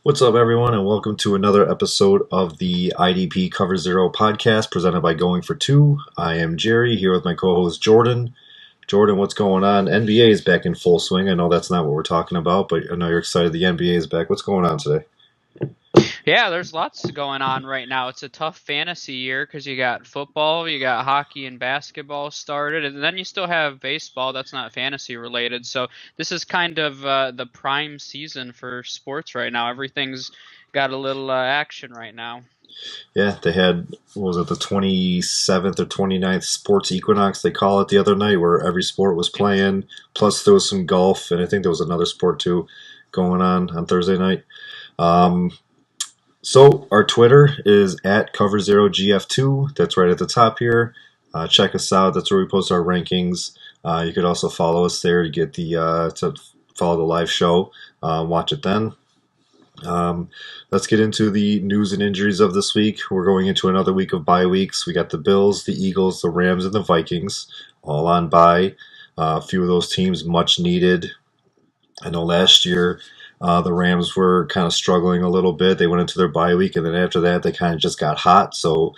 What's up, everyone, and welcome to another episode of the IDP Cover Zero podcast presented by Going for Two. I am Jerry here with my co-host Jordan. Jordan, what's going on? NBA is back in full swing. I know that's not what we're talking about, but I know you're excited the NBA is back. What's going on today? Yeah, there's lots going on right now. It's a tough fantasy year because you got football, you got hockey and basketball started, and then you still have baseball that's not fantasy related. So this is kind of the prime season for sports right now. Everything's got a little action right now. Yeah, they had, what was it, the 27th or 29th sports equinox, they call it, the other night, where every sport was playing. Plus, there was some golf, and I think there was another sport too going on Thursday night. Um, So our Twitter is at Cover0GF2. That's right at the top here. Check us out. That's where we post our rankings. You could also follow us there to get to follow the live show. Watch it then. Um, let's get into the news and injuries of this week. We're going into another week of bye weeks. We got the Bills, the Eagles, the Rams, and the Vikings all on bye. A few of those teams much needed. I know last year the Rams were kind of struggling a little bit. They went into their bye week, and then after that, they kind of just got hot. So,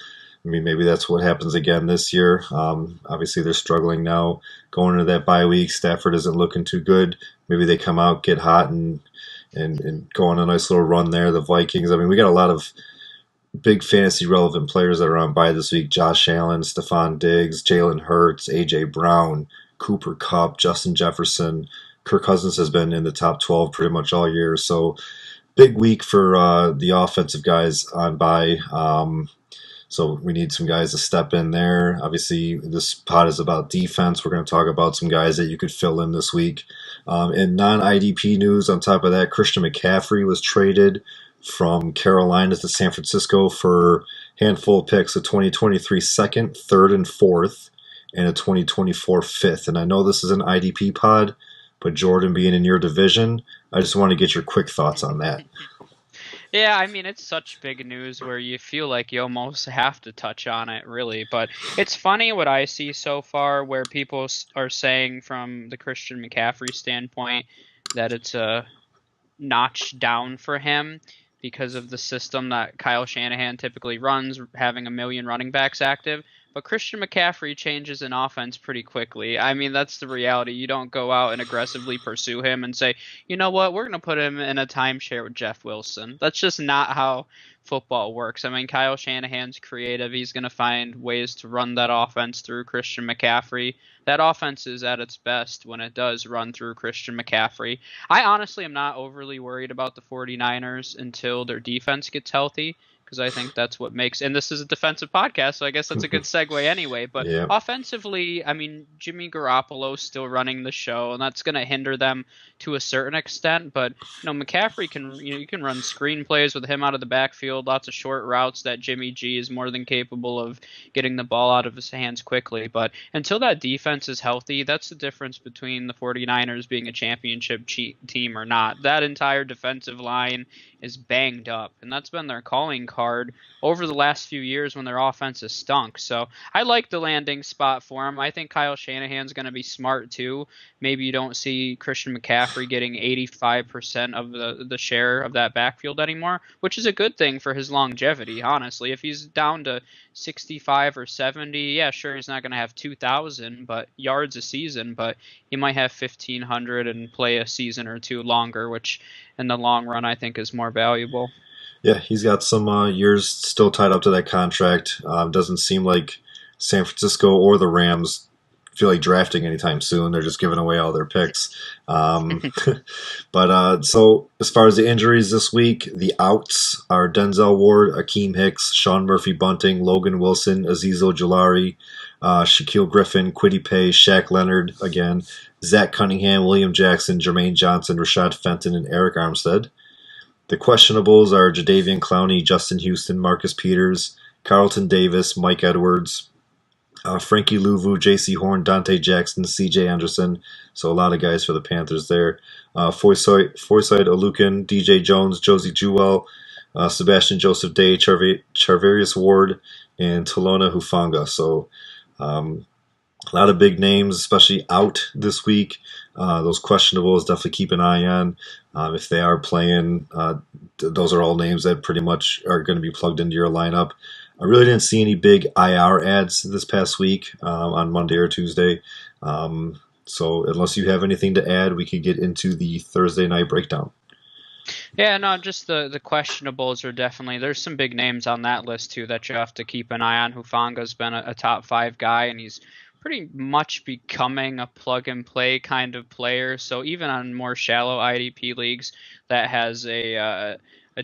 I mean, maybe that's what happens again this year. Obviously, they're struggling now going into that bye week. Stafford isn't looking too good. Maybe they come out, get hot, and go on a nice little run there. The Vikings, I mean, we got a lot of big fantasy relevant players that are on bye this week. Josh Allen, Stephon Diggs, Jalen Hurts, A.J. Brown, Cooper Kupp, Justin Jefferson. Kirk Cousins has been in the top 12 pretty much all year. So big week for the offensive guys on bye. So we need some guys to step in there. Obviously, this pod is about defense. We're going to talk about some guys that you could fill in this week. In non-IDP news, on top of that, Christian McCaffrey was traded from Carolina to San Francisco for a handful of picks, a 2023 second, third, and fourth, and a 2024 fifth. And I know this is an IDP pod, but Jordan being in your division, I just want to get your quick thoughts on that. Yeah, I mean, it's such big news where you feel like you almost have to touch on it, really. But it's funny what I see so far where people are saying from the Christian McCaffrey standpoint that it's a notch down for him because of the system that Kyle Shanahan typically runs, having a million running backs active. But Christian McCaffrey changes an offense pretty quickly. I mean, that's the reality. You don't go out and aggressively pursue him and say, you know what, we're going to put him in a timeshare with Jeff Wilson. That's just not how football works. I mean, Kyle Shanahan's creative. He's going to find ways to run that offense through Christian McCaffrey. That offense is at its best when it does run through Christian McCaffrey. I honestly am not overly worried about the 49ers until their defense gets healthy because I think that's what makes, and this is a defensive podcast, so I guess that's a good segue anyway. But Yeah. offensively, I mean, Jimmy Garoppolo's still running the show, and that's going to hinder them to a certain extent. But McCaffrey can, you can run screenplays with him out of the backfield, lots of short routes that Jimmy G is more than capable of getting the ball out of his hands quickly. But until that defense is healthy, that's the difference between the 49ers being a championship team or not. That entire defensive line is banged up, and that's been their calling card over the last few years when their offense has stunk. So I like the landing spot for him. I think Kyle Shanahan's going to be smart too. Maybe you don't see Christian McCaffrey getting 85% of the share of that backfield anymore, which is a good thing for his longevity, honestly. If he's down to 65 or 70, yeah, sure, he's not going to have 2,000 but yards a season, but he might have 1,500 and play a season or two longer, which in the long run I think is more valuable. Yeah, he's got some years still tied up to that contract. Doesn't seem like San Francisco or the Rams feel like drafting anytime soon. They're just giving away all their picks. But so as far as the injuries this week, the outs are Denzel Ward, Akeem Hicks, Sean Murphy Bunting, Logan Wilson, Aziz Ojulari, Shaquille Griffin, Kwity Paye, Shaq Leonard again, Zach Cunningham, William Jackson, Jermaine Johnson, Rashad Fenton, and Eric Armstead. The questionables are Jadeveon Clowney, Justin Houston, Marcus Peters, Carlton Davis, Mike Edwards, Frankie Louvu, J.C. Horn, Dante Jackson, C.J. Anderson. So a lot of guys for the Panthers there. Foyeside Alukin, D.J. Jones, Josie Jewell, Sebastian Joseph Day, Charvarius Ward, and Talona Hufanga. So A lot of big names, especially out this week. Those questionables, definitely keep an eye on. If they are playing, those are all names that pretty much are going to be plugged into your lineup. I really didn't see any big IR ads this past week on Monday or Tuesday. So unless you have anything to add, we could get into the Thursday night breakdown. Yeah, no, just the questionables are definitely there's some big names on that list too that you have to keep an eye on. Hufanga's been a top five guy, and he's pretty much becoming a plug and play kind of player. So even on more shallow IDP leagues, that has a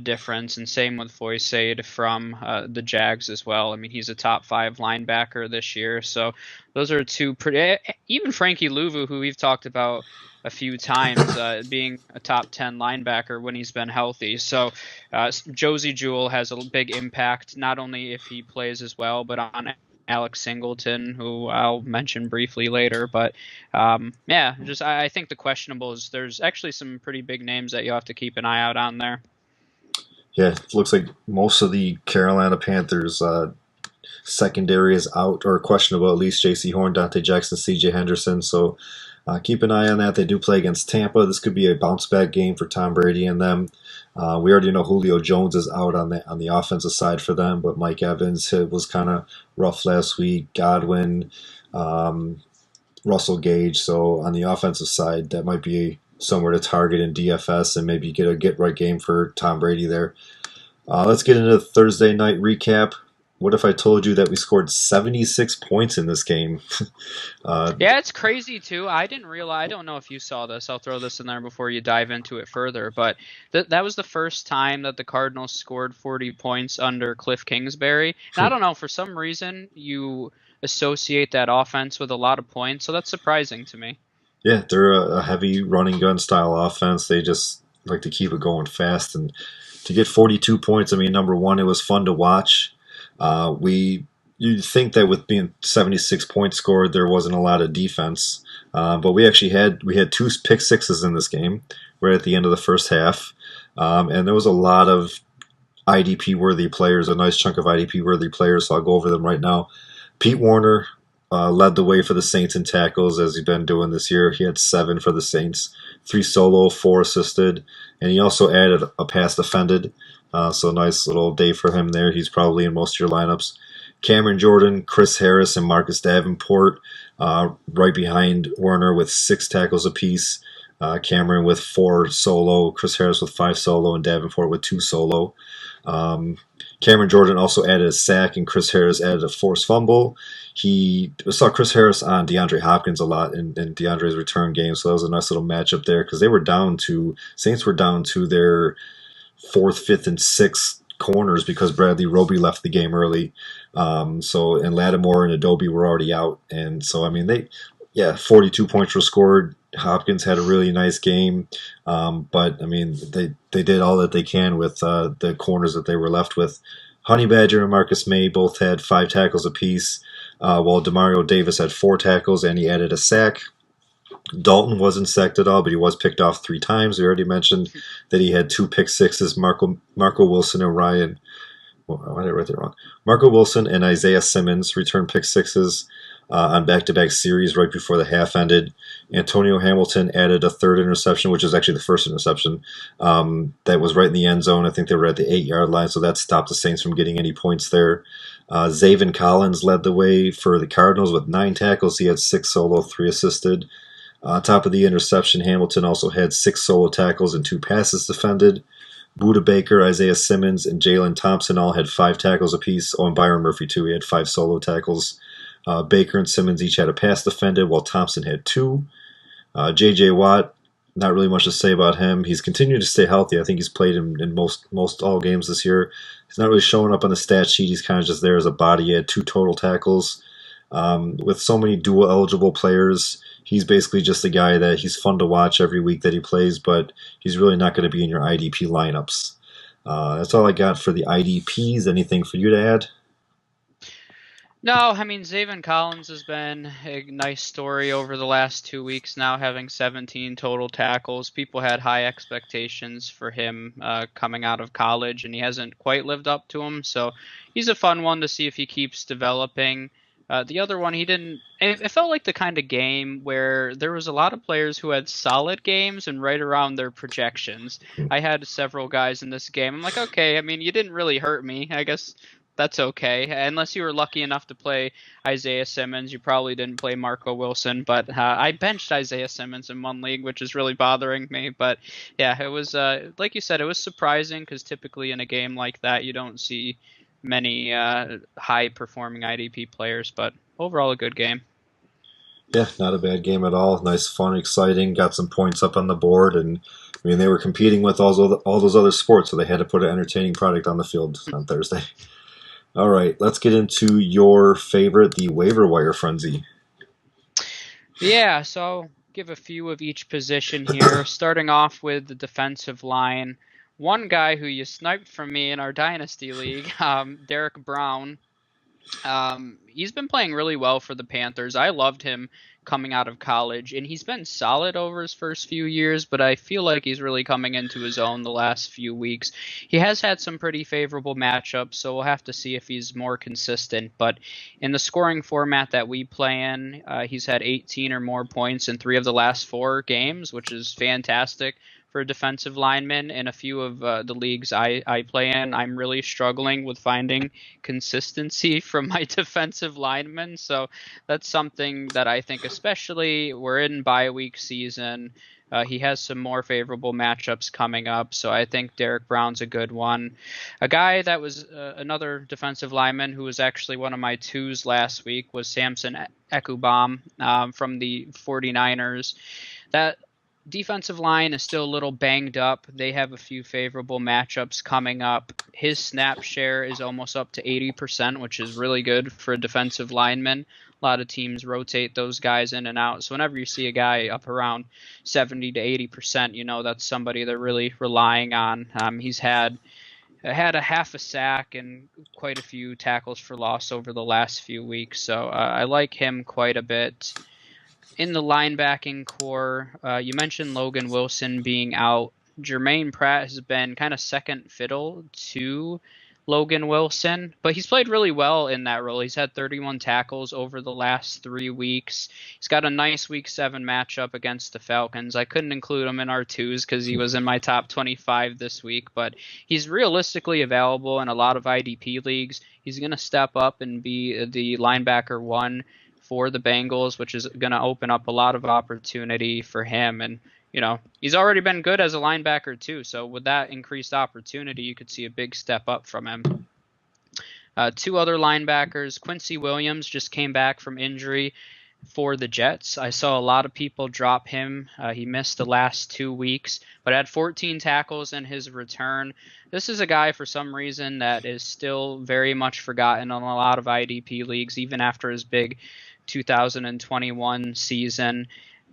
difference. And same with Foysaid from the Jags as well. I mean, he's a top five linebacker this year. So those are two pretty. Even Frankie Louvu, who we've talked about a few times, being a top 10 linebacker when he's been healthy. So Josie Jewell has a big impact, not only if he plays as well, but on Alex Singleton, who I'll mention briefly later. But yeah, just I think the questionables, there's actually some pretty big names that you'll have to keep an eye out on there. Yeah, it looks like most of the Carolina Panthers secondary is out or questionable, at least J.C. Horn, Dante Jackson, C.J. Henderson. So keep an eye on that. They do play against Tampa. This could be a bounce back game for Tom Brady and them. We already know Julio Jones is out on the offensive side for them, but Mike Evans was kind of rough last week. Godwin, um, Russell Gage. So on the offensive side, that might be somewhere to target in DFS and maybe get a get right game for Tom Brady there. Let's get into the Thursday night recap. What if I told you that we scored 76 points in this game? uh, Yeah, it's crazy too. I didn't realize. I don't know if you saw this. I'll throw this in there before you dive into it further. But that was the first time that the Cardinals scored 40 points under Cliff Kingsbury. And I don't know, for some reason you associate that offense with a lot of points, so that's surprising to me. yeah, they're a heavy running gun style offense. They just like to keep it going fast. And to get 42 points, I mean, number one, it was fun to watch. We You'd think that with being 76 points scored, there wasn't a lot of defense, but we had two pick sixes in this game, right at the end of the first half, and there was a lot of IDP worthy players, a nice chunk of IDP worthy players. So I'll go over them right now. Pete Warner led the way for the Saints in tackles as he's been doing this year. He had 7 for the Saints, 3 solo, 4 assisted, and he also added a pass defended. So nice little day for him there. He's probably in most of your lineups. Cameron Jordan, Chris Harris, and Marcus Davenport right behind Werner with 6 tackles apiece. Cameron with 4 solo, Chris Harris with 5 solo, and Davenport with 2 solo. Um, Cameron Jordan also added a sack, and Chris Harris added a forced fumble. He saw Chris Harris on DeAndre Hopkins a lot in DeAndre's return game, so that was a nice little matchup there because Saints were down to their fourth, fifth, and sixth corners because Bradley Roby left the game early. And Lattimore and Adobe were already out, and so I mean 42 points were scored. Hopkins had a really nice game, but I mean they did all that they can with the corners that they were left with. Honey Badger and Marcus May both had 5 tackles apiece, while Demario Davis had 4 tackles and he added a sack. Dalton wasn't sacked at all, but he was picked off 3 times. We already mentioned that he had 2 pick sixes. Marco Wilson and Ryan. Well, why did I write that wrong? Marco Wilson and Isaiah Simmons returned pick sixes on back-to-back series right before the half ended. Antonio Hamilton added a 3rd interception, which is actually the first interception. That was right in the end zone. I think they were at the 8-yard line, so that stopped the Saints from getting any points there. Zaven Collins led the way for the Cardinals with 9 tackles. He had 6 solo, 3 assisted. On top of the interception, Hamilton also had 6 solo tackles and 2 passes defended. Buda Baker, Isaiah Simmons, and Jalen Thompson all had 5 tackles apiece. Oh, and Byron Murphy, too. He had 5 solo tackles. Baker and Simmons each had a pass defended, while Thompson had 2. J.J. Watt, not really much to say about him. He's continued to stay healthy. I think he's played in most all games this year. He's not really showing up on the stat sheet. He's kind of just there as a body. He had 2 total tackles. With so many dual eligible players, he's basically just a guy that he's fun to watch every week that he plays, but he's really not going to be in your IDP lineups. That's all I got for the IDPs. Anything for you to add? No, I mean, Zaven Collins has been a nice story over the last 2 weeks now, having 17 total tackles. People had high expectations for him coming out of college, and he hasn't quite lived up to them. So he's a fun one to see if he keeps developing. The other one, he didn't. It felt like the kind of game where there was a lot of players who had solid games and right around their projections. I had several guys in this game. I'm like, okay, I mean, you didn't really hurt me. I guess that's okay. Unless you were lucky enough to play Isaiah Simmons, you probably didn't play Marco Wilson. But I benched Isaiah Simmons in one league, which is really bothering me. But yeah, it was like you said, it was surprising because typically in a game like that, you don't see many high performing IDP players, but overall a good game. Yeah, not a bad game at all. Nice, fun, exciting. Got some points up on the board, and I mean they were competing with all those other sports, so they had to put an entertaining product on the field on Thursday. All right, let's get into your favorite, the waiver wire frenzy. Yeah, so I'll give a few of each position here, starting off with the defensive line. One guy who you sniped from me in our Dynasty League, Derek Brown. He's been playing really well for the Panthers. I loved him coming out of college, and he's been solid over his first few years, but I feel like he's really coming into his own the last few weeks. He has had some pretty favorable matchups, so we'll have to see if he's more consistent. But in the scoring format that we play in, he's had 18 or more points in 3 of the last 4 games, which is fantastic for a defensive lineman. In a few of the leagues I play in, I'm really struggling with finding consistency from my defensive linemen. So that's something that I think, especially we're in bye week season. He has some more favorable matchups coming up, so I think Derek Brown's a good one. A guy that was another defensive lineman who was actually one of my twos last week was Samson Ekubam from the 49ers. That defensive line is still a little banged up. They have a few favorable matchups coming up. His snap share is almost up to 80%, which is really good for a defensive lineman. A lot of teams rotate those guys in and out. So whenever you see a guy up around 70 to 80%, you know that's somebody they're really relying on. He's had a half a sack and quite a few tackles for loss over the last few weeks. So I like him quite a bit. In the linebacking core, you mentioned Logan Wilson being out. Jermaine Pratt has been kind of second fiddle to Logan Wilson, but he's played really well in that role. He's had 31 tackles over the last 3 weeks. He's got a nice Week 7 matchup against the Falcons. I couldn't include him in our twos because he was in my top 25 this week, but he's realistically available in a lot of IDP leagues. He's going to step up and be the linebacker 1 for the Bengals, which is going to open up a lot of opportunity for him. And, you know, he's already been good as a linebacker too. So with that increased opportunity, you could see a big step up from him. 2 other linebackers, Quincy Williams just came back from injury for the Jets. I saw a lot of people drop him. He missed the last 2 weeks, but had 14 tackles in his return. This is a guy, for some reason, that is still very much forgotten on a lot of IDP leagues, even after his big 2021 season.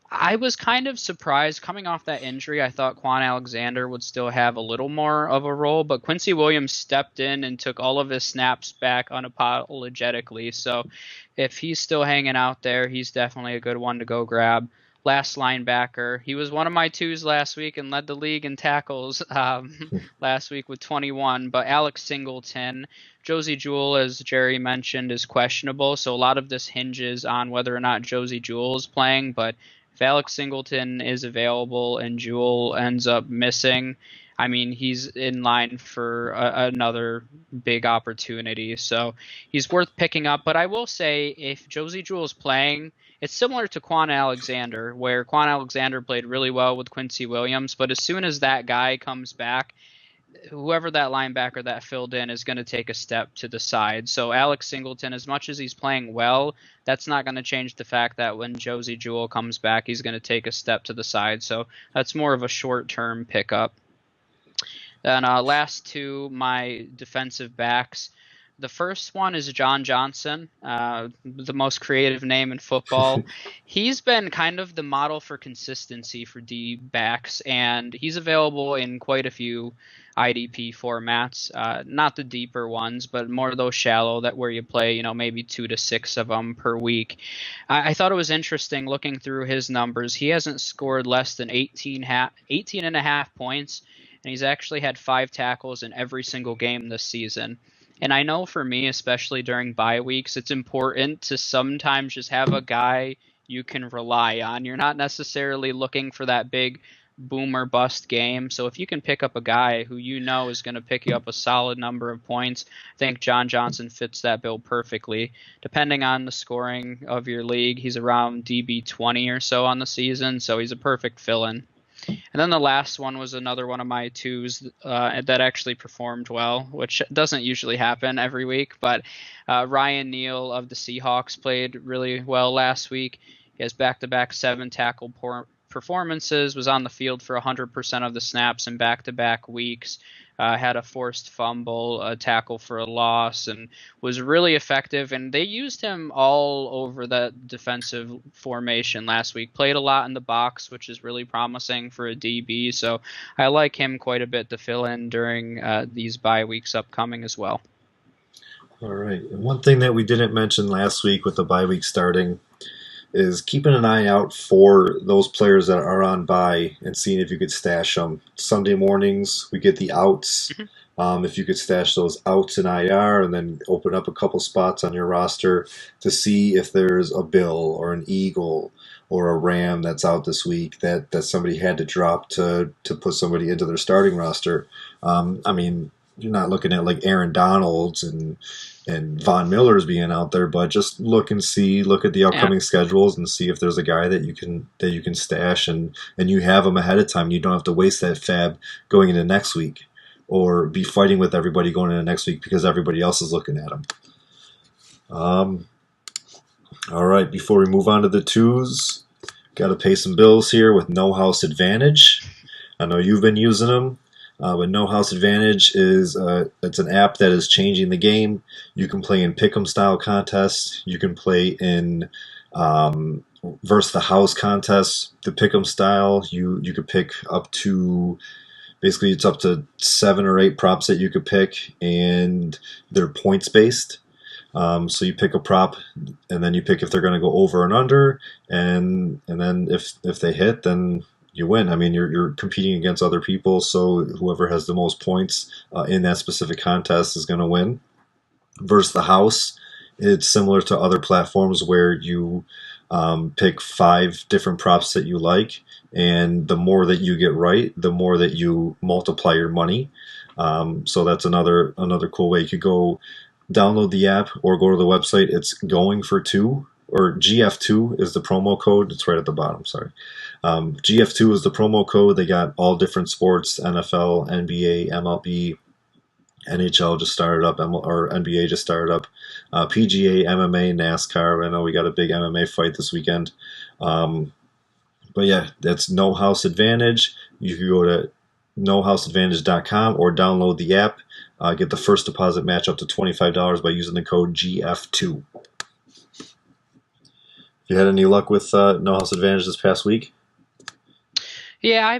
I was kind of surprised coming off that injury. I thought Quan Alexander would still have a little more of a role, but Quincy Williams stepped in and took all of his snaps back unapologetically. So if he's still hanging out there, he's definitely a good one to go grab. Last linebacker, he was one of my twos last week and led the league in tackles last week with 21. But Alex Singleton, Josie Jewell, as Jerry mentioned, is questionable. So a lot of this hinges on whether or not Josie Jewell is playing. But if Alex Singleton is available and Jewell ends up missing, I mean, he's in line for another big opportunity. So he's worth picking up. But I will say, if Josie Jewell's playing, it's similar to Quan Alexander, where Quan Alexander played really well with Quincy Williams. But as soon as that guy comes back, whoever that linebacker that filled in is going to take a step to the side. So Alex Singleton, as much as he's playing well, that's not going to change the fact that when Josie Jewell comes back, he's going to take a step to the side. So that's more of a short-term pickup. Then last 2, my defensive backs. The first one is John Johnson, the most creative name in football. He's been kind of the model for consistency for D backs, and he's available in quite a few IDP formats. Not the deeper ones, but more of those shallow that where you play, you know, maybe 2 to 6 of them per week. I thought it was interesting looking through his numbers. He hasn't scored less than 18 and a half points, and he's actually had 5 tackles in every single game this season. And I know for me, especially during bye weeks, it's important to sometimes just have a guy you can rely on. You're not necessarily looking for that big boom or bust game. So if you can pick up a guy who you know is going to pick you up a solid number of points, I think John Johnson fits that bill perfectly. Depending on the scoring of your league, he's around DB 20 or so on the season, so he's a perfect fill-in. And then the last one was another one of my twos that actually performed well, which doesn't usually happen every week. But Ryan Neal of the Seahawks played really well last week. He has back-to-back 7 tackle performances, was on the field for 100% of the snaps in back-to-back weeks. Had a forced fumble, a tackle for a loss, and was really effective. And they used him all over that defensive formation last week. Played a lot in the box, which is really promising for a DB. So I like him quite a bit to fill in during these bye weeks upcoming as well. All right. And one thing that we didn't mention last week with the bye week starting is keeping an eye out for those players that are on bye and seeing if you could stash them. Sunday mornings, we get the outs. If you could stash those outs in IR and then open up a couple spots on your roster to see if there's a Bill or an Eagle or a Ram that's out this week that somebody had to drop to put somebody into their starting roster. I mean, you're not looking at like Aaron Donalds and Von Miller's being out there, but just look and see, look at the upcoming schedules and see if there's a guy that you can stash and you have them ahead of time. You don't have to waste that fab going into next week or be fighting with everybody going into next week because everybody else is looking at them. All right, before we move on to the twos, got to pay some bills here with No House Advantage. I know you've been using them. But No House Advantage is it's an app that is changing the game. You can play in pick'em style contests. You can play in versus the house contests. The pick'em style, you could pick up to basically it's up to 7 or 8 props that you could pick, and they're points based. So you pick a prop, and then you pick if they're going to go over and under, and then if they hit, then you win. I mean, you're competing against other people, so whoever has the most points in that specific contest is going to win. Versus the house, it's similar to other platforms where you pick 5 different props that you like, and the more that you get right, the more that you multiply your money. So that's another cool way. You could go download the app or go to the website. It's going for 2, or GF2 is the promo code. It's right at the bottom, sorry. GF2 is the promo code. They got all different sports, NFL, NBA, MLB, NHL just started up, or NBA just started up, PGA, MMA, NASCAR. I know we got a big MMA fight this weekend. But yeah, that's No House Advantage. You can go to nohouseadvantage.com or download the app. Get the first deposit match up to $25 by using the code GF2. You had any luck with No House Advantage this past week? Yeah,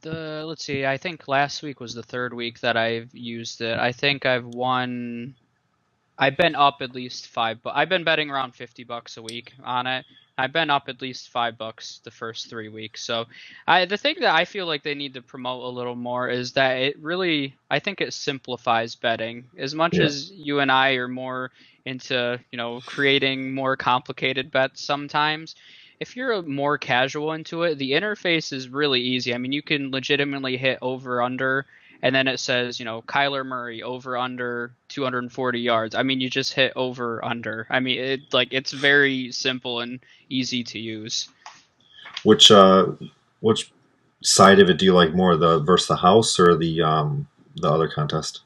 let's see. I think last week was the 3rd week that I've used it. I think I've won. I've been up at least $5. I've been betting around $50 a week on it. I've been up at least $5 the first 3 weeks. So, the thing that I feel like they need to promote a little more is that it really, I think it simplifies betting. As much as you and I are more into, creating more complicated bets sometimes, if you're more casual into it, the interface is really easy. I mean, you can legitimately hit over under, and then it says, Kyler Murray over under 240 yards. I mean, you just hit over under. I mean, it's very simple and easy to use. Which side of it do you like more, the versus the house or the other contest?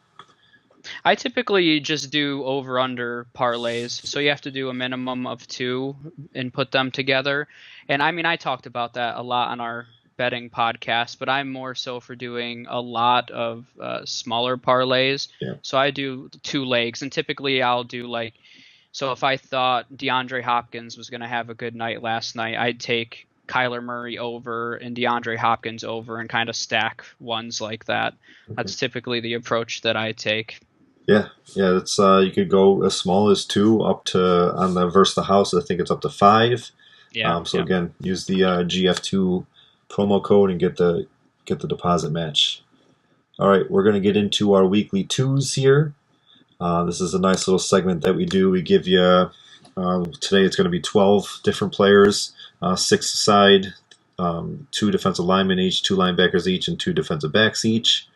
I typically just do over-under parlays, so you have to do a minimum of 2 and put them together. And I mean, I talked about that a lot on our betting podcast, but I'm more so for doing a lot of smaller parlays. Yeah. So I do 2 legs, and typically I'll do so if I thought DeAndre Hopkins was going to have a good night last night, I'd take Kyler Murray over and DeAndre Hopkins over and kind of stack ones like that. Okay. That's typically the approach that I take. Yeah, it's you could go as small as 2 up to, on the versus the house, I think it's up to 5. Yeah. Again, use the GF2 promo code and get the deposit match. All right, we're going to get into our weekly twos here. This is a nice little segment that we do. We give you, today it's going to be 12 different players, six aside, two defensive linemen each, two linebackers each, and two defensive backs each.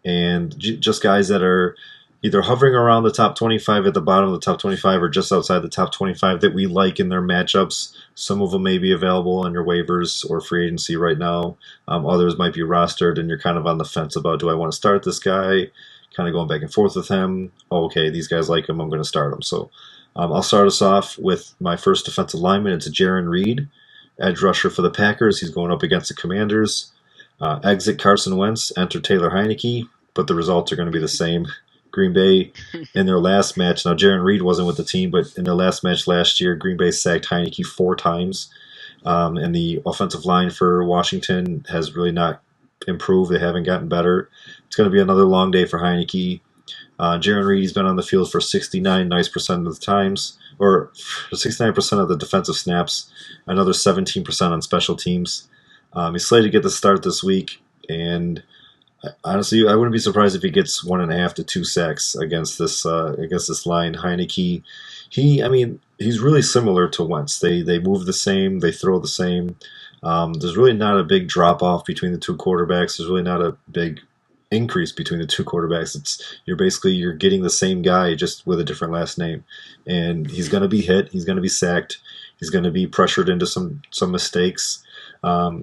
And just guys that are either hovering around the top 25 at the bottom of the top 25 or just outside the top 25 that we like in their matchups. Some of them may be available on your waivers or free agency right now. Others might be rostered and you're kind of on the fence about, do I want to start this guy? Kind of going back and forth with him. Oh, okay, these guys like him, I'm going to start him. So I'll start us off with my first defensive lineman. It's Jaron Reed, edge rusher for the Packers. He's going up against the Commanders. Exit Carson Wentz, enter Taylor Heineke, but the results are going to be the same. Green Bay in their last match. Now, Jaron Reed wasn't with the team, but in their last match last year, Green Bay sacked Heineke 4 times. And the offensive line for Washington has really not improved. They haven't gotten better. It's going to be another long day for Heineke. Jaron Reed has been on the field for 69 nice percent of the times, or 69% of the defensive snaps, another 17% on special teams. He's slated to get the start this week, and honestly, I wouldn't be surprised if he gets 1.5 to 2 sacks against this line. Heineke, he's really similar to Wentz. They move the same, they throw the same. There's really not a big drop off between the two quarterbacks. There's really not a big increase between the two quarterbacks. You're getting the same guy just with a different last name, and he's going to be hit. He's going to be sacked. He's going to be pressured into some mistakes.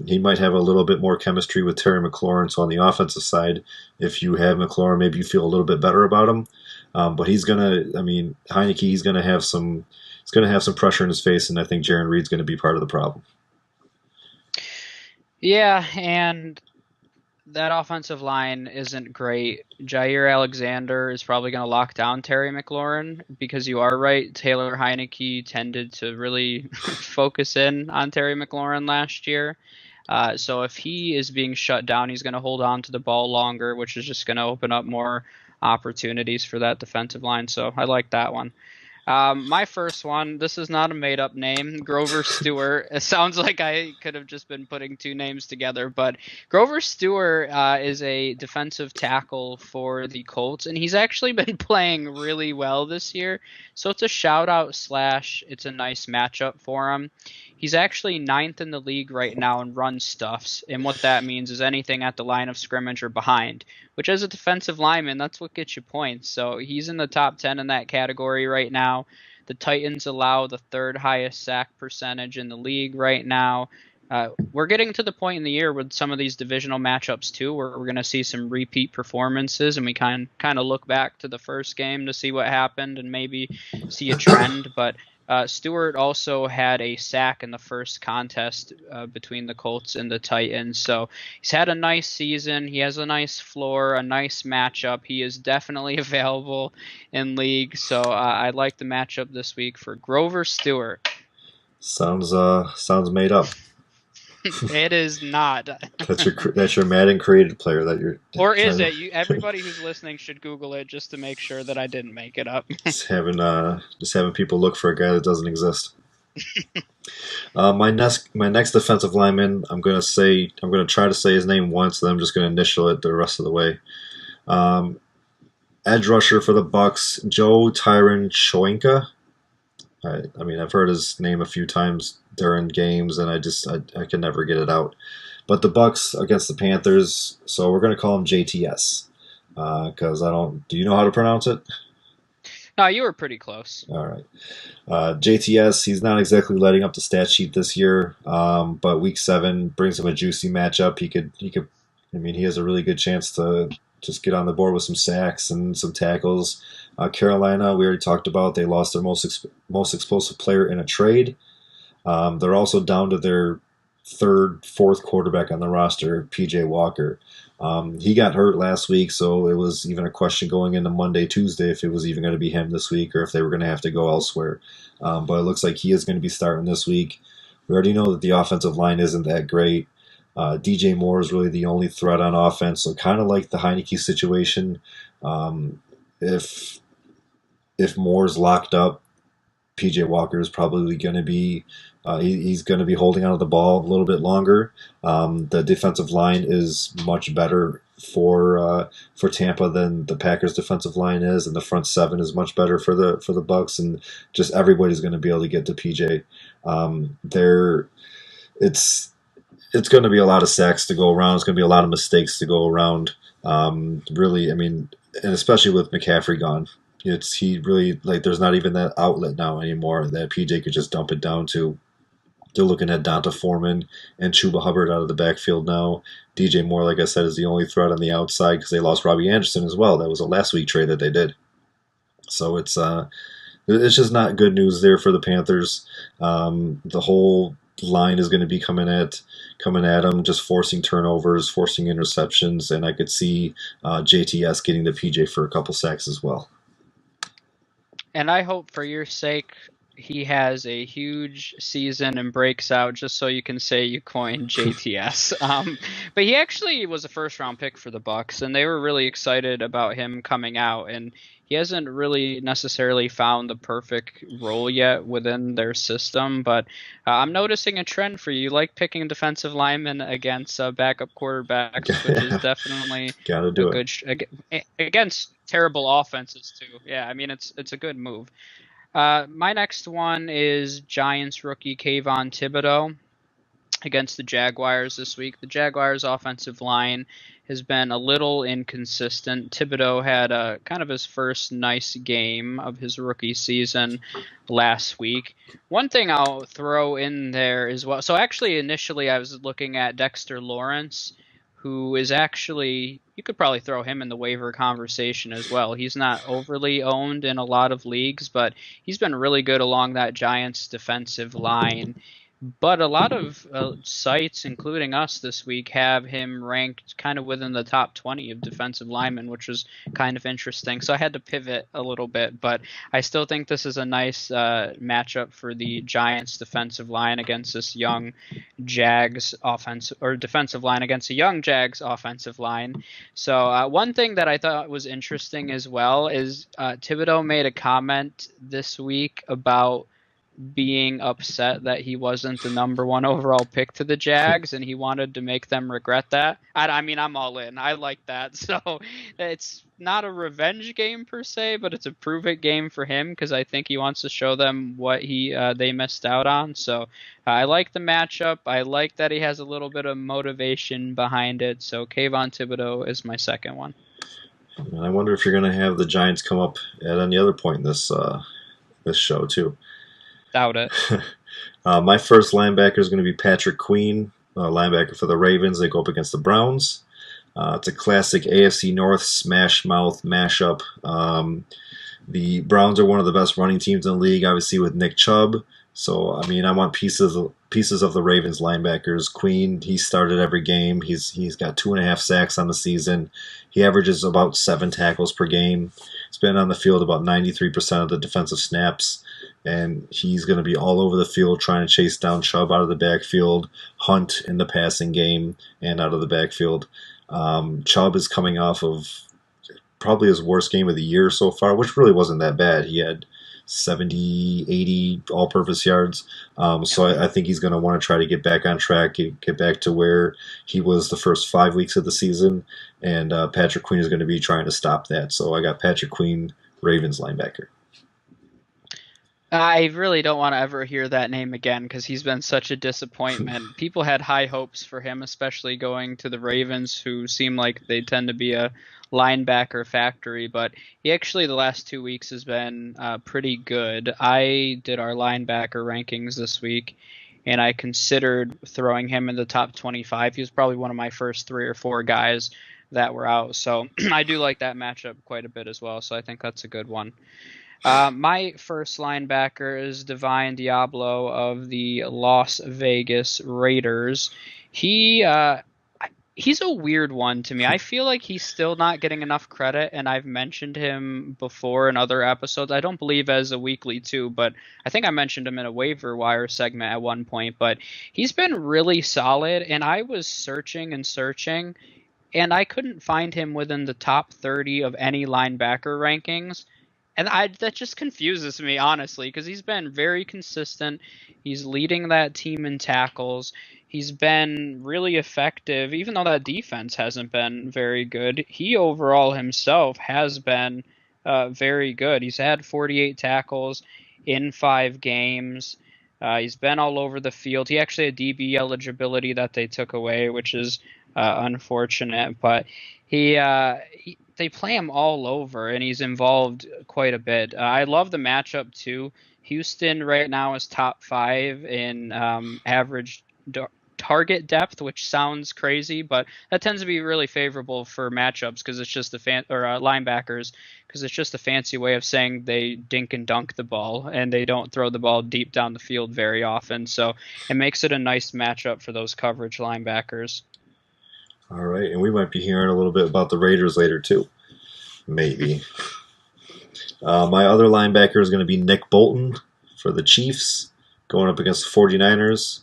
He might have a little bit more chemistry with Terry McLaurin. So on the offensive side, if you have McLaurin, maybe you feel a little bit better about him. But Heineke, he's going to have some pressure in his face, and I think Jaron Reed's going to be part of the problem. Yeah, and that offensive line isn't great. Jair Alexander is probably going to lock down Terry McLaurin because you are right. Taylor Heineke tended to really focus in on Terry McLaurin last year. So if he is being shut down, he's going to hold on to the ball longer, which is just going to open up more opportunities for that defensive line. So I like that one. My first one, this is not a made-up name, Grover Stewart. It sounds like I could have just been putting two names together, but Grover Stewart is a defensive tackle for the Colts, and he's actually been playing really well this year, so it's a shout-out / it's a nice matchup for him. He's actually 9th in the league right now in run stuffs, and what that means is anything at the line of scrimmage or behind, which as a defensive lineman, that's what gets you points. So he's in the top 10 in that category right now. The Titans allow the 3rd highest sack percentage in the league right now. We're getting to the point in the year with some of these divisional matchups too, where we're going to see some repeat performances, and we kind of look back to the first game to see what happened and maybe see a trend. But Stewart also had a sack in the first contest between the Colts and the Titans. So he's had a nice season. He has a nice floor, a nice matchup. He is definitely available in league. So I like the matchup this week for Grover Stewart. Sounds made up. It is not. That's your Madden created player that you're. Or is it? Everybody who's listening should Google it just to make sure that I didn't make it up. just having people look for a guy that doesn't exist. My next defensive lineman, I'm gonna try to say his name once, and I'm just gonna initial it the rest of the way. Edge rusher for the Bucks, Joe Tyron Shoyinka. I've heard his name a few times during games, and I can never get it out. But the Bucks against the Panthers, so we're going to call him JTS because I don't. Do you know how to pronounce it? No, you were pretty close. All right, JTS. He's not exactly lighting up the stat sheet this year, but Week 7 brings him a juicy matchup. He could. He has a really good chance to just get on the board with some sacks and some tackles. Carolina, we already talked about. They lost their most explosive player in a trade. They're also down to their 3rd, 4th quarterback on the roster, PJ Walker. He got hurt last week, so it was even a question going into Monday, Tuesday if it was even going to be him this week or if they were going to have to go elsewhere. But it looks like he is going to be starting this week. We already know that the offensive line isn't that great. DJ Moore is really the only threat on offense, so kind of like the Heineke situation. If Moore's locked up, PJ Walker is probably going to be he's going to be holding onto the ball a little bit longer. The defensive line is much better for Tampa than the Packers' defensive line is, and the front seven is much better for the Bucks, and just everybody's going to be able to get to PJ. There, it's it's going to be a lot of sacks to go around. It's going to be a lot of mistakes to go around. Really, I mean, and especially with McCaffrey gone, he really like there's not even that outlet now anymore that PJ could just dump it down to. They're looking at Donta Foreman and Chuba Hubbard out of the backfield now. DJ Moore, like I said, is the only threat on the outside because they lost Robbie Anderson as well. That was a last week trade that they did. So it's just not good news there for the Panthers. The whole line is going to be coming at them, just forcing turnovers, forcing interceptions, and I could see JTS getting the PJ for a couple sacks as well. And I hope for your sake he has a huge season and breaks out just so you can say you coined JTS. But he actually was a first-round pick for the Bucks, and they were really excited about him coming out, and he hasn't really necessarily found the perfect role yet within their system, but I'm noticing a trend for you. You like picking defensive linemen against backup quarterbacks, which is definitely Gotta do it. against terrible offenses too. Yeah, I mean it's a good move. My next one is Giants rookie Kayvon Thibodeau against the Jaguars this week. The Jaguars' offensive line has been a little inconsistent. Thibodeau had kind of his first nice game of his rookie season last week. One thing I'll throw in there as well. So actually, initially, I was looking at Dexter Lawrence, who is actually, you could probably throw him in the waiver conversation as well. He's not overly owned in a lot of leagues, but he's been really good along that Giants defensive line. But a lot of sites, including us this week, have him ranked kind of within the top 20 of defensive linemen, which was kind of interesting. So I had to pivot a little bit, but I still think this is a nice matchup for the Giants defensive line against this young Jags offensive or defensive line against a young Jags offensive line. So one thing that I thought was interesting as well is Thibodeau made a comment this week about being upset that he wasn't the number one overall pick to the Jags, and he wanted to make them regret that. I mean, I'm all in. I like that. So it's not a revenge game per se, but it's a prove it game for him because I think he wants to show them what they missed out on. So I like the matchup. I like that he has a little bit of motivation behind it. So Kayvon Thibodeau is my second one. And I wonder if you're going to have the Giants come up at any other point in this show too. Doubt it. My first linebacker is going to be Patrick Queen, linebacker for the Ravens. They go up against the Browns. It's a classic AFC North smash mouth mashup. The Browns are one of the best running teams in the league, obviously with Nick Chubb. So I mean, I want pieces of the Ravens linebackers. Queen, he started every game. He's got 2.5 sacks on the season. He averages about 7 tackles per game. He's been on the field about 93% of the defensive snaps, and he's going to be all over the field trying to chase down Chubb out of the backfield, Hunt in the passing game, and out of the backfield. Chubb is coming off of probably his worst game of the year so far, which really wasn't that bad. He had 70, 80 all-purpose yards. So I think he's going to want to try to get back on track, get back to where he was the first 5 weeks of the season, and Patrick Queen is going to be trying to stop that. So I got Patrick Queen, Ravens linebacker. I really don't want to ever hear that name again because he's been such a disappointment. People had high hopes for him, especially going to the Ravens, who seem like they tend to be a linebacker factory, but he actually the last 2 weeks has been pretty good. I did our linebacker rankings this week, and I considered throwing him in the top 25. He was probably one of my first 3 or 4 guys that were out, so I do like that matchup quite a bit as well, so I think that's a good one. My first linebacker is Divine Diablo of the Las Vegas Raiders. He's a weird one to me. I feel like he's still not getting enough credit, and I've mentioned him before in other episodes. I don't believe as a weekly too, but I think I mentioned him in a waiver wire segment at one point. But he's been really solid, and I was searching, and I couldn't find him within the top 30 of any linebacker rankings. And that just confuses me, honestly, because he's been very consistent. He's leading that team in tackles. He's been really effective, even though that defense hasn't been very good. He overall himself has been very good. He's had 48 tackles in 5 games. He's been all over the field. He actually had DB eligibility that they took away, which is unfortunate. But they play him all over, and he's involved quite a bit. I love the matchup too. Houston right now is top 5 in average target depth, which sounds crazy, but that tends to be really favorable for matchups because it's just linebackers, because it's just a fancy way of saying they dink and dunk the ball and they don't throw the ball deep down the field very often. So it makes it a nice matchup for those coverage linebackers. All right, and we might be hearing a little bit about the Raiders later too. Maybe. My other linebacker is going to be Nick Bolton for the Chiefs, going up against the 49ers.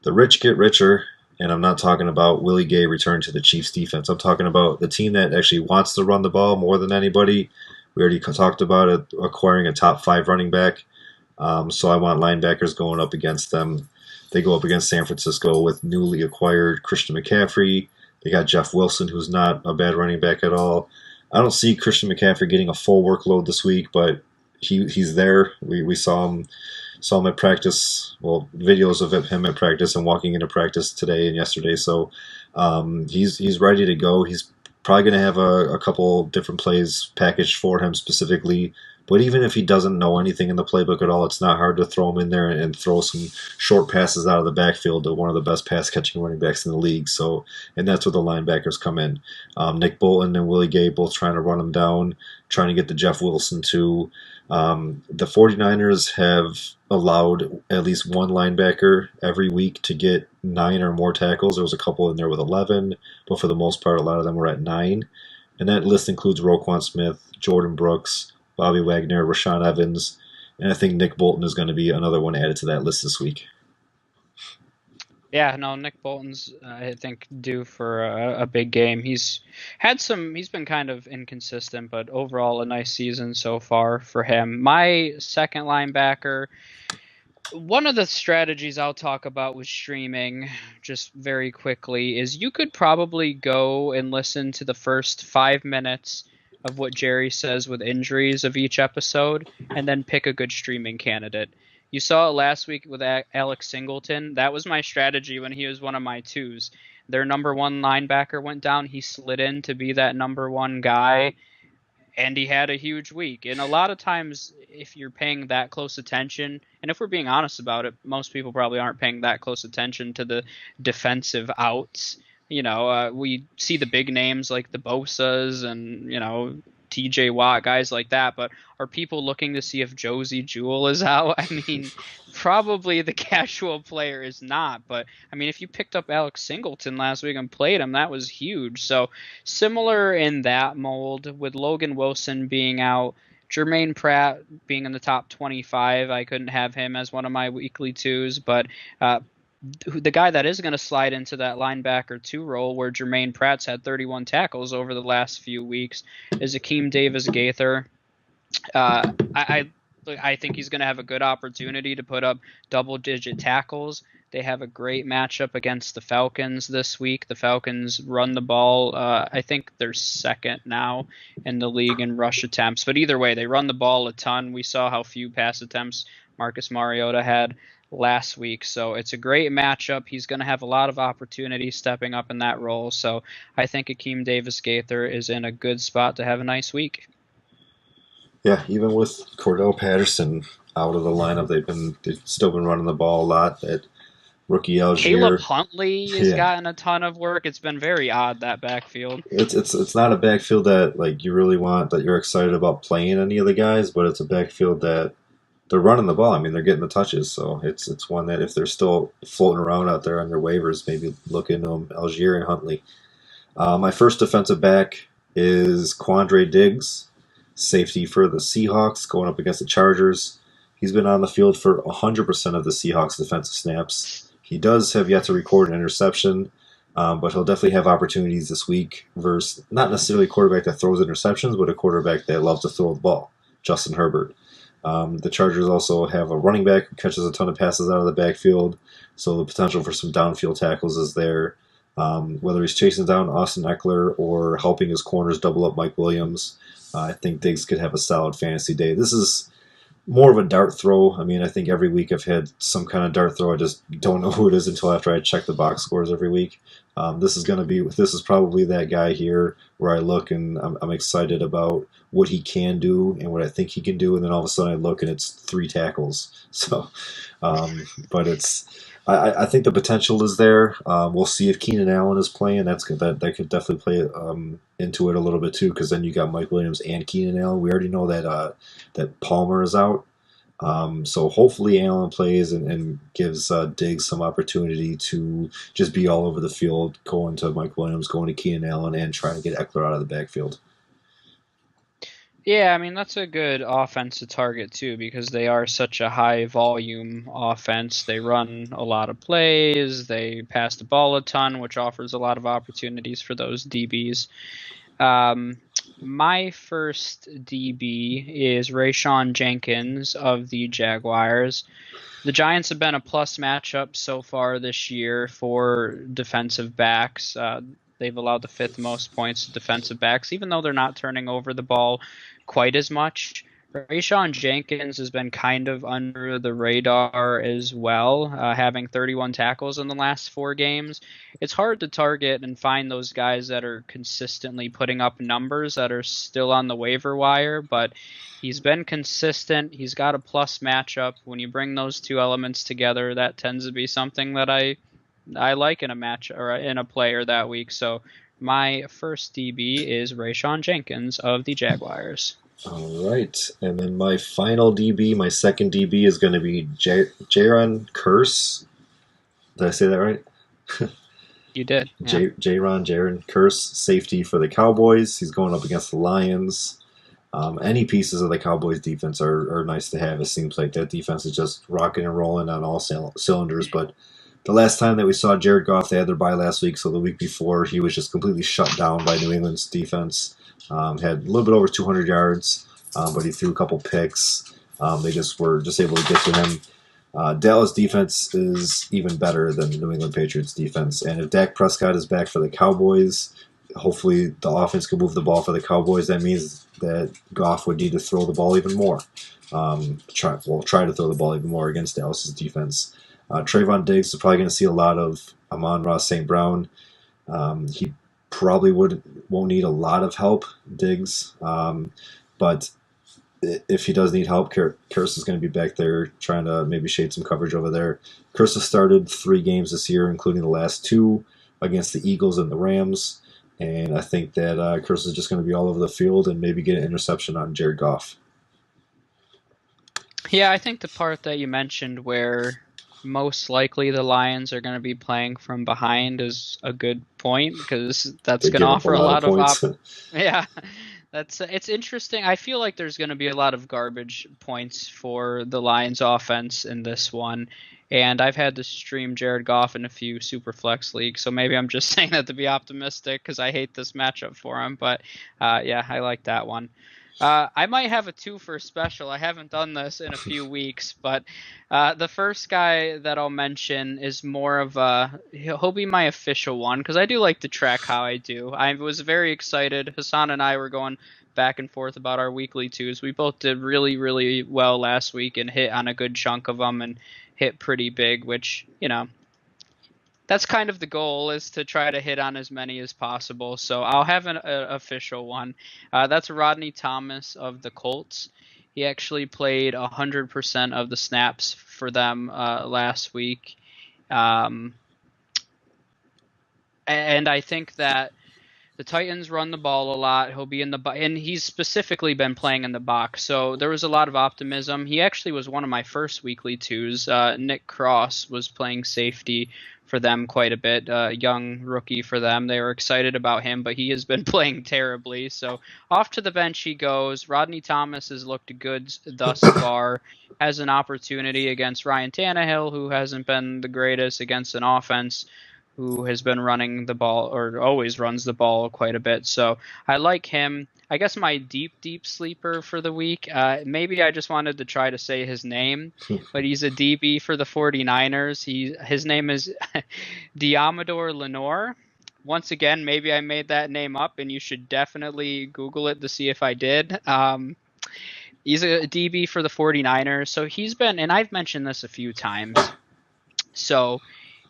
The rich get richer, and I'm not talking about Willie Gay returning to the Chiefs defense. I'm talking about the team that actually wants to run the ball more than anybody. We already talked about it, acquiring a top 5 running back. So I want linebackers going up against them. They go up against San Francisco with newly acquired Christian McCaffrey. They got Jeff Wilson, who's not a bad running back at all. I don't see Christian McCaffrey getting a full workload this week, but he's there. We saw him at practice. Well, videos of him at practice and walking into practice today and yesterday. So he's ready to go. He's probably going to have a couple different plays packaged for him specifically. But even if he doesn't know anything in the playbook at all, it's not hard to throw him in there and throw some short passes out of the backfield to one of the best pass-catching running backs in the league. So, and that's where the linebackers come in. Nick Bolton and Willie Gay both trying to run him down, trying to get to Jeff Wilson too. The 49ers have allowed at least one linebacker every week to get 9 or more tackles. There was a couple in there with 11, but for the most part, a lot of them were at 9. And that list includes Roquan Smith, Jordan Brooks, Bobby Wagner, Rashaan Evans, and I think Nick Bolton is going to be another one added to that list this week. Yeah, no, Nick Bolton's I think due for a big game. He's been kind of inconsistent, but overall a nice season so far for him. My second linebacker, one of the strategies I'll talk about with streaming just very quickly is you could probably go and listen to the first 5 minutes of what Jerry says with injuries of each episode and then pick a good streaming candidate. You saw it last week with Alex Singleton. That was my strategy when he was one of my 2s. Their number 1 linebacker went down. He slid in to be that number 1 guy, and he had a huge week. And a lot of times, if you're paying that close attention, and if we're being honest about it, most people probably aren't paying that close attention to the defensive outs. We see the big names like the Bosas and, TJ Watt, guys like that, but are people looking to see if Josie Jewell is out? I mean, probably the casual player is not, but I mean, if you picked up Alex Singleton last week and played him, that was huge. So similar in that mold with Logan Wilson being out, Jermaine Pratt being in the top 25. I couldn't have him as one of my weekly 2s, but the guy that is going to slide into that linebacker 2 role where Jermaine Pratt's had 31 tackles over the last few weeks is Akeem Davis-Gaither. I think he's going to have a good opportunity to put up double-digit tackles. They have a great matchup against the Falcons this week. The Falcons run the ball. I think they're second now in the league in rush attempts. But either way, they run the ball a ton. We saw how few pass attempts Marcus Mariota had last week. So it's a great matchup. He's going to have a lot of opportunity stepping up in that role. So I think Akeem Davis-Gaither is in a good spot to have a nice week. Yeah, even with Cordell Patterson out of the lineup, they've still been running the ball a lot. At rookie Algier, Caleb Huntley has gotten a ton of work. It's been very odd, that backfield. It's not a backfield that like you really want, that you're excited about playing any of the guys, but it's a backfield that they're running the ball. I mean, they're getting the touches, so it's one that if they're still floating around out there on their waivers, maybe look into them, Algier and Huntley. My first defensive back is Quandre Diggs, safety for the Seahawks, going up against the Chargers. He's been on the field for 100% of the Seahawks defensive snaps. He does have yet to record an interception, but he'll definitely have opportunities this week versus not necessarily a quarterback that throws interceptions, but a quarterback that loves to throw the ball, Justin Herbert. The Chargers also have a running back who catches a ton of passes out of the backfield, so the potential for some downfield tackles is there. Whether he's chasing down Austin Eckler or helping his corners double up Mike Williams, I think Diggs could have a solid fantasy day. This is more of a dart throw. I mean, I think every week I've had some kind of dart throw. I just don't know who it is until after I check the box scores every week. This is probably that guy here where I look and I'm excited about what he can do and what I think he can do, and then all of a sudden I look and it's 3 tackles. So, but I think the potential is there. We'll see if Keenan Allen is playing. That could definitely play into it a little bit too, because then you got Mike Williams and Keenan Allen. We already know that Palmer is out. So hopefully Allen plays and gives Diggs some opportunity to just be all over the field, going to Mike Williams, going to Keenan Allen, and trying to get Eckler out of the backfield. Yeah, I mean, that's a good offense to target too, because they are such a high volume offense. They run a lot of plays, they pass the ball a ton, which offers a lot of opportunities for those DBs. My first DB is Rayshawn Jenkins of the Jaguars. The Giants have been a plus matchup so far this year for defensive backs. They've allowed the 5th most points to defensive backs, even though they're not turning over the ball quite as much. Rayshawn Jenkins has been kind of under the radar as well, having 31 tackles in the last 4 games. It's hard to target and find those guys that are consistently putting up numbers that are still on the waiver wire, but he's been consistent. He's got a plus matchup. When you bring those two elements together, that tends to be something that I like in a match or in a player that week. So my first DB is Rayshawn Jenkins of the Jaguars. All right, and then my final DB, my second DB is going to be Jaron Curse. Did I say that right? You did. Yeah. Jaron Curse, safety for the Cowboys. He's going up against the Lions. Any pieces of the Cowboys defense are nice to have. It seems like that defense is just rocking and rolling on all cylinders. But the last time that we saw Jared Goff, they had their bye last week, so the week before he was just completely shut down by New England's defense. Had a little bit over 200 yards, but he threw a couple picks. They just were just able to get to him. Dallas defense is even better than the New England Patriots defense. And if Dak Prescott is back for the Cowboys, hopefully the offense can move the ball for the Cowboys. That means that Goff would need to throw the ball even more. Try to throw the ball even more against Dallas's defense. Trayvon Diggs is probably going to see a lot of Amon-Ra St. Brown. He probably won't need a lot of help, Diggs. But if he does need help, Kearse is going to be back there trying to maybe shade some coverage over there. Kearse has started 3 games this year, including the last 2 against the Eagles and the Rams. And I think that Kearse is just going to be all over the field and maybe get an interception on Jared Goff. Yeah, I think the part that you mentioned where most likely the Lions are going to be playing from behind is a good point, because that's going to offer a lot of yeah. It's interesting. I feel like there's going to be a lot of garbage points for the Lions offense in this one. And I've had to stream Jared Goff in a few Superflex leagues, so maybe I'm just saying that to be optimistic because I hate this matchup for him. But yeah, I like that one. I might have a 2 for special. I haven't done this in a few weeks, but the first guy that I'll mention is more of he'll be my official one, because I do like to track how I do. I was very excited. Hassan and I were going back and forth about our weekly 2s. We both did really, really well last week and hit on a good chunk of them and hit pretty big, which, that's kind of the goal, is to try to hit on as many as possible. So I'll have an official one. That's Rodney Thomas of the Colts. He actually played 100% of the snaps for them last week. And I think that the Titans run the ball a lot. He'll be in the and he's specifically been playing in the box, so there was a lot of optimism. He actually was one of my first weekly 2s. Nick Cross was playing safety for them quite a bit, young rookie for them. They were excited about him, but he has been playing terribly. So off to the bench he goes. Rodney Thomas has looked good thus far. Has an opportunity against Ryan Tannehill, who hasn't been the greatest, against an offense who has been running the ball, or always runs the ball quite a bit. So I like him. I guess my deep sleeper for the week. Maybe I just wanted to try to say his name, but he's a DB for the 49ers. His name is Diamador Lenore. Once again, maybe I made that name up, and you should definitely Google it to see if I did. He's a DB for the 49ers. So he's been, and I've mentioned this a few times. So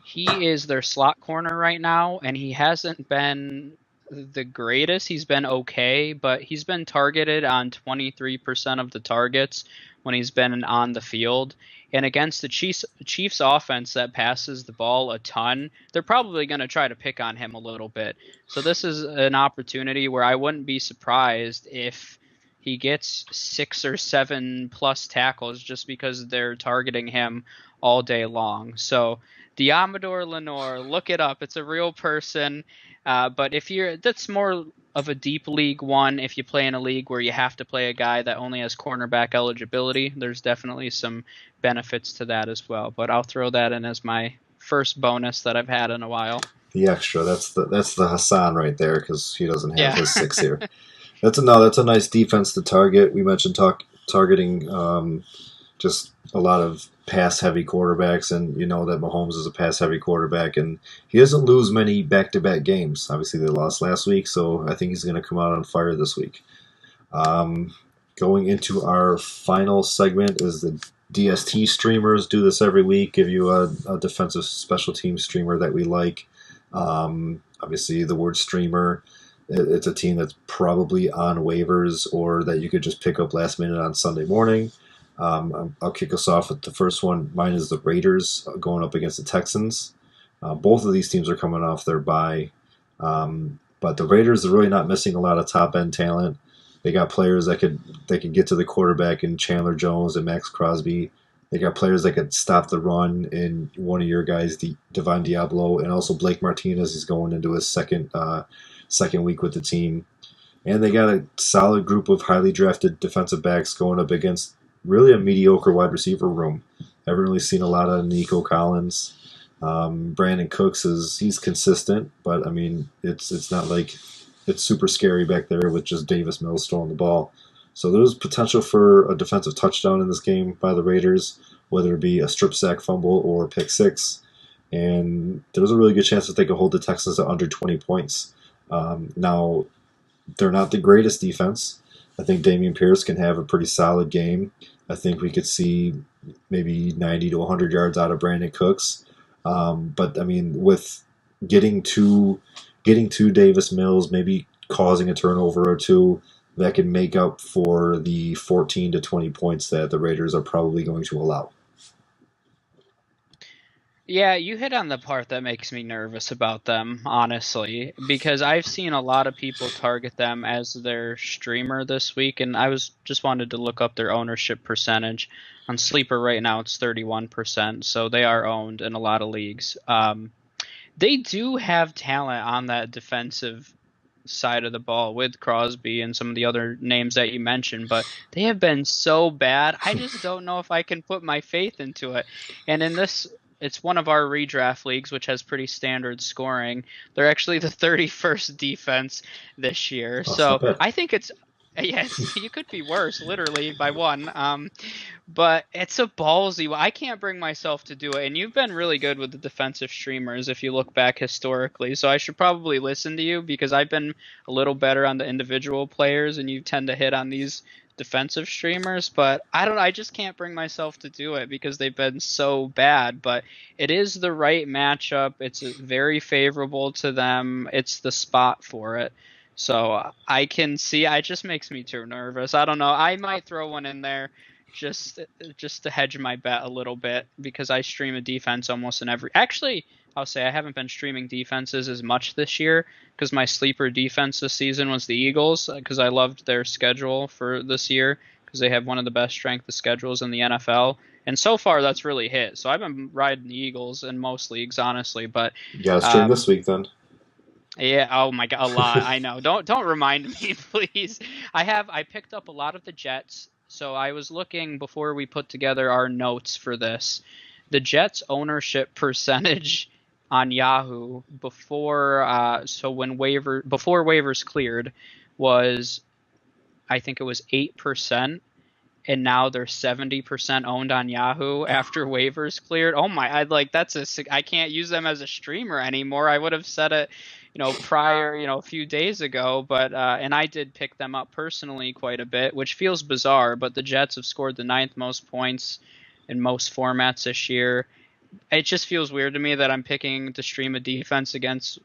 he is their slot corner right now, and he hasn't been the greatest. He's been okay, but he's been targeted on 23% of the targets when he's been on the field. And against the Chiefs offense that passes the ball a ton, they're probably going to try to pick on him a little bit. So this is an opportunity where I wouldn't be surprised if he gets 6 or 7 plus tackles just because they're targeting him all day long. So Diamador Lenore, look it up. It's a real person. But that's more of a deep league one. If you play in a league where you have to play a guy that only has cornerback eligibility, there's definitely some benefits to that as well. But I'll throw that in as my first bonus that I've had in a while. The extra. That's the Hassan right there because he doesn't have Yeah. his 6 here. That's a nice defense to target. We mentioned targeting just a lot of pass-heavy quarterbacks, and you know that Mahomes is a pass-heavy quarterback, and he doesn't lose many back-to-back games. Obviously, they lost last week, so I think he's going to come out on fire this week. Going into our final segment is the DST streamers. Do this every week. Give you a defensive special team streamer that we like. Obviously, the word streamer, it's a team that's probably on waivers or that you could just pick up last minute on Sunday morning. I'll kick us off with the first one. Mine is the Raiders going up against the Texans. Both of these teams are coming off their bye. But the Raiders are really not missing a lot of top-end talent. They got players that could get to the quarterback in Chandler Jones and Max Crosby. They got players that could stop the run in one of your guys, Devon Diablo, and also Blake Martinez is going into his second week with the team. And they got a solid group of highly drafted defensive backs going up against really a mediocre wide receiver room. Haven't really seen a lot of Nico Collins. Brandon Cooks he's consistent, but I mean it's not like it's super scary back there with just Davis Mills throwing the ball. So there's potential for a defensive touchdown in this game by the Raiders, whether it be a strip sack fumble or a pick six. And there's a really good chance that they could hold the Texans to under 20 points. Now, they're not the greatest defense. I think Dameon Pierce can have a pretty solid game. I think we could see maybe 90 to 100 yards out of Brandon Cooks. But, I mean, with getting to Davis Mills, maybe causing a turnover or two, that can make up for the 14 to 20 points that the Raiders are probably going to allow. Yeah, you hit on the part that makes me nervous about them, honestly, because I've seen a lot of people target them as their streamer this week, and I just wanted to look up their ownership percentage. On Sleeper right now, it's 31%, so they are owned in a lot of leagues. They do have talent on that defensive side of the ball with Crosby and some of the other names that you mentioned, but they have been so bad. I just don't know if I can put my faith into it. And in this, it's one of our redraft leagues, which has pretty standard scoring. They're actually the 31st defense this year. So I think yes, you could be worse, literally, by one. But it's a ballsy. I can't bring myself to do it. And you've been really good with the defensive streamers if you look back historically. So I should probably listen to you because I've been a little better on the individual players, and you tend to hit on these defensive streamers. But I just can't bring myself to do it because they've been so bad. But it is the right matchup. It's very favorable to them. It's the spot for it. So I can see, it just makes me too nervous. I don't know. I might throw one in there just to hedge my bet a little bit because I stream a defense almost in every. Actually, I'll say I haven't been streaming defenses as much this year because my sleeper defense this season was the Eagles because I loved their schedule for this year because they have one of the best strength of schedules in the NFL. And so far, that's really hit. So I've been riding the Eagles in most leagues, honestly. But You got to stream this week then. Yeah, oh my god, a lot. I know. Don't remind me, please. I picked up a lot of the Jets. So I was looking before we put together our notes for this. The Jets ownership percentage on Yahoo before waivers cleared was I think it was 8%, and now they're 70% owned on Yahoo after waivers cleared. Oh my, I can't use them as a streamer anymore. I would have said it, prior, a few days ago, but and I did pick them up personally quite a bit, which feels bizarre, but the Jets have scored the ninth most points in most formats this year. It just feels weird to me that I'm picking to stream a defense against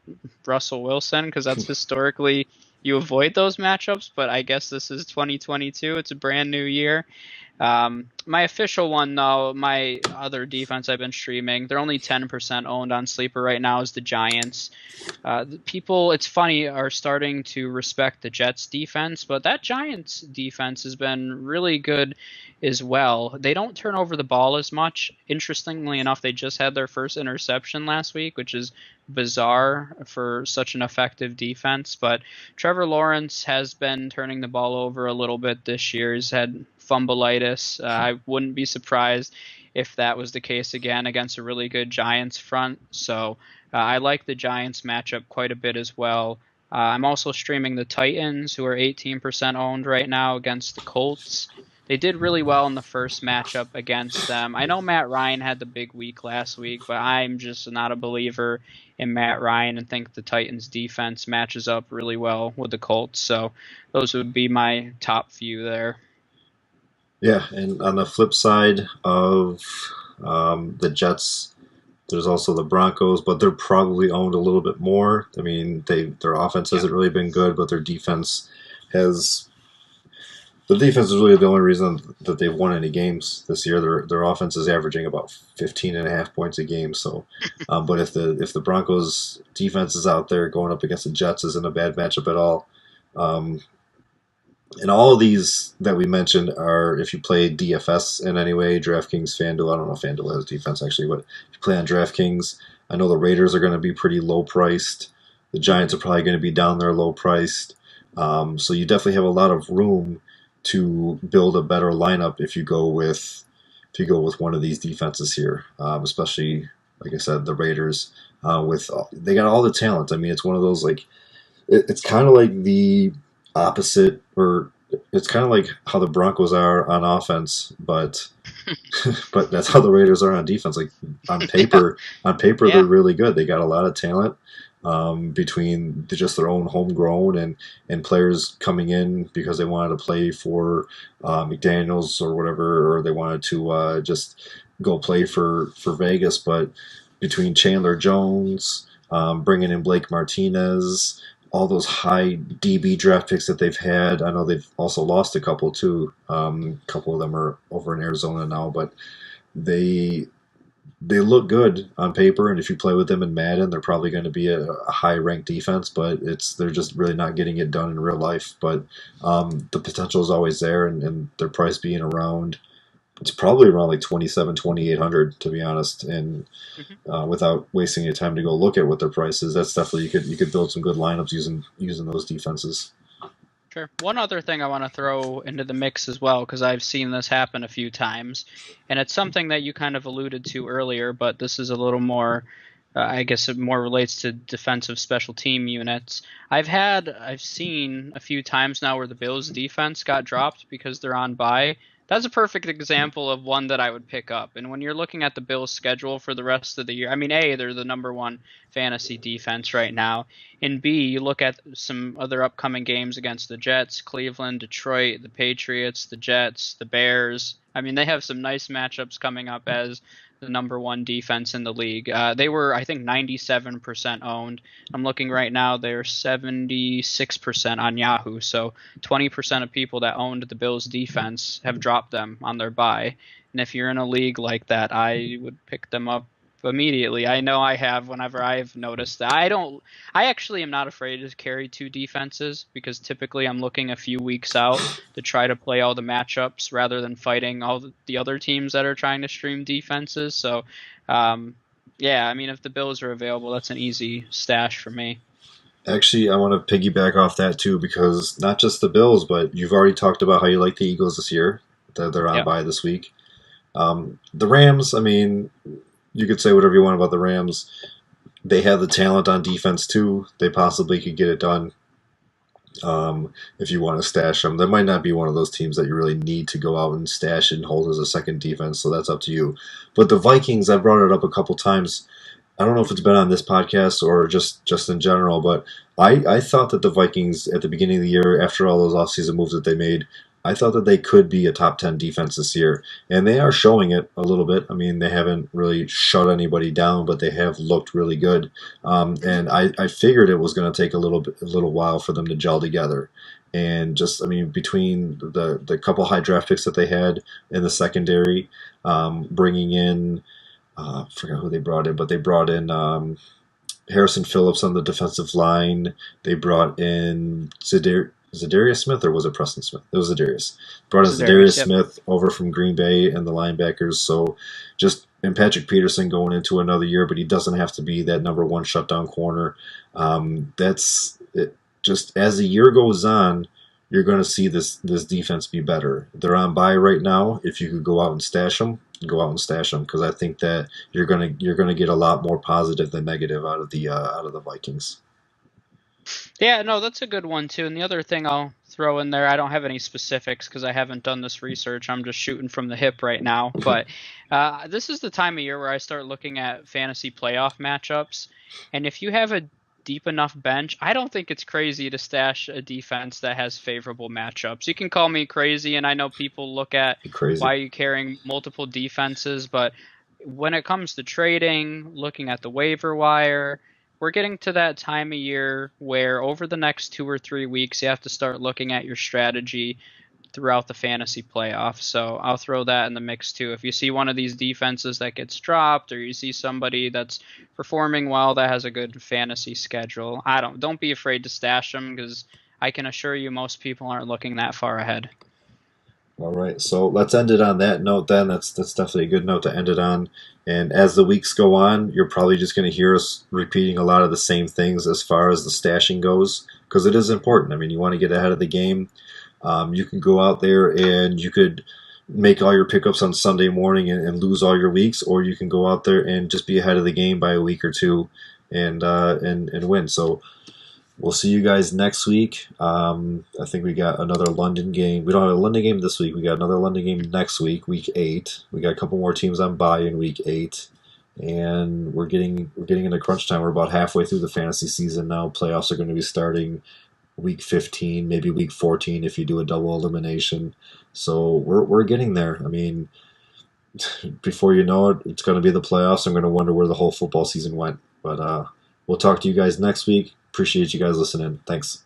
Russell Wilson, because that's historically you avoid those matchups, but I guess this is 2022. It's a brand new year. My official one, though, my other defense I've been streaming, they're only 10% owned on Sleeper right now, is the Giants. People, it's funny, are starting to respect the Jets defense, but that Giants defense has been really good as well. They don't turn over the ball as much. Interestingly enough, they just had their first interception last week, which is bizarre for such an effective defense. But Trevor Lawrence has been turning the ball over a little bit this year. He's had fumbleitis. I wouldn't be surprised if that was the case again against a really good Giants front. So I like the Giants matchup quite a bit as well. I'm also streaming the Titans, who are 18% owned right now, against the Colts. They did really well in the first matchup against them. I know Matt Ryan had the big week last week, but I'm just not a believer in Matt Ryan and think the Titans defense matches up really well with the Colts. So those would be my top few there. Yeah, and on the flip side of the Jets, there's also the Broncos, but they're probably owned a little bit more. I mean, their offense hasn't really been good, but their defense has. The defense is really the only reason that they've won any games this year. Their offense is averaging about 15.5 points a game. So, but if the Broncos defense is out there going up against the Jets, isn't a bad matchup at all. Um, and all of these that we mentioned are if you play DFS in any way, DraftKings, FanDuel. I don't know if FanDuel has defense actually, but if you play on DraftKings, I know the Raiders are going to be pretty low priced. The Giants are probably going to be down there low priced. So you definitely have a lot of room to build a better lineup if you go with one of these defenses here, especially like I said, the Raiders. They got all the talent. I mean, it's one of those like it's kind of like the opposite, or it's kind of like how the Broncos are on offense, but but that's how the Raiders are on defense. Like on Yeah. paper, they're Yeah. really good. They got a lot of talent between just their own homegrown and players coming in because they wanted to play for McDaniels or whatever, or they wanted to just go play for Vegas. But between Chandler Jones, bringing in Blake Martinez, all those high DB draft picks that they've had. I know they've also lost a couple too. A couple of them are over in Arizona now, but they they look good on paper, and if you play with them in Madden, they're probably going to be a high ranked defense. But they're just really not getting it done in real life. But the potential is always there, and their price being around. It's probably around like 27, 2,800 to be honest, and Mhm. without wasting your time to go look at what their price is, that's definitely you could build some good lineups using those defenses. Sure. One other thing I want to throw into the mix as well, because I've seen this happen a few times, and it's something that you kind of alluded to earlier, but this is a little more, I guess it more relates to defensive special team units. I've seen a few times now where the Bills defense got dropped because they're on bye. That's a perfect example of one that I would pick up. And when you're looking at the Bills' schedule for the rest of the year, I mean, A, they're the number one fantasy defense right now. And B, you look at some other upcoming games against the Jets, Cleveland, Detroit, the Patriots, the Jets, the Bears. I mean, they have some nice matchups coming up as the number one defense in the league. They were, I think, 97% owned. I'm looking right now, they're 76% on Yahoo. So 20% of people that owned the Bills defense have dropped them on their bye. And if you're in a league like that, I would pick them up immediately. I know I have whenever I've noticed that. I actually am not afraid to carry two defenses because typically I'm looking a few weeks out to try to play all the matchups rather than fighting all the other teams that are trying to stream defenses. So, yeah, I mean, if the Bills are available, that's an easy stash for me. Actually, I want to piggyback off that too because not just the Bills, but you've already talked about how you like the Eagles this year. They're on Yep. bye this week. The Rams, I mean, you could say whatever you want about the Rams. They have the talent on defense too. They possibly could get it done. if you want to stash them. That might not be one of those teams that you really need to go out and stash and hold as a second defense, so that's up to you. But the Vikings, I brought it up a couple times. I don't know if it's been on this podcast or just in general, but I thought that the Vikings at the beginning of the year, after all those offseason moves that they made, I thought that they could be a top 10 defense this year. And they are showing it a little bit. I mean, they haven't really shut anybody down, but they have looked really good. And I figured it was going to take a little while for them to gel together. And just, I mean, between the couple high draft picks that they had in the secondary, bringing in I forgot who they brought in, but they brought in Harrison Phillips on the defensive line. They brought in Zadarius Smith, or was it Preston Smith? It was Zadarius. Brought in Zedarius, Zadarius yep. Smith over from Green Bay and the linebackers. So just and Patrick Peterson going into another year, but he doesn't have to be that number one shutdown corner. That's it. Just as the year goes on, you're going to see this defense be better. They're on bye right now. If you could go out and stash them, go out and stash them because I think that you're gonna get a lot more positive than negative out of the Vikings. Yeah, no, that's a good one too. And the other thing I'll throw in there, I don't have any specifics because I haven't done this research. I'm just shooting from the hip right now. But this is the time of year where I start looking at fantasy playoff matchups. And if you have a deep enough bench, I don't think it's crazy to stash a defense that has favorable matchups. You can call me crazy, and I know people look at Crazy. why are you carrying multiple defenses, but when it comes to trading, looking at the waiver wire, we're getting to that time of year where over the next 2 or 3 weeks, you have to start looking at your strategy throughout the fantasy playoffs. So I'll throw that in the mix too. If you see one of these defenses that gets dropped, or you see somebody that's performing well that has a good fantasy schedule, don't be afraid to stash them because I can assure you most people aren't looking that far ahead. All right, so let's end it on that note. Then that's definitely a good note to end it on. And as the weeks go on, you're probably just going to hear us repeating a lot of the same things as far as the stashing goes, because it is important. I mean, you want to get ahead of the game. You can go out there and you could make all your pickups on Sunday morning and lose all your weeks, or you can go out there and just be ahead of the game by a week or two and win. So we'll see you guys next week. I think we got another London game. We don't have a London game this week. We got another London game next week, week 8. We got a couple more teams on bye in week 8, and we're getting into crunch time. We're about halfway through the fantasy season now. Playoffs are going to be starting week 15, maybe week 14 if you do a double elimination. So we're getting there. I mean, before you know it, it's going to be the playoffs. I'm going to wonder where the whole football season went. But we'll talk to you guys next week. Appreciate you guys listening. Thanks.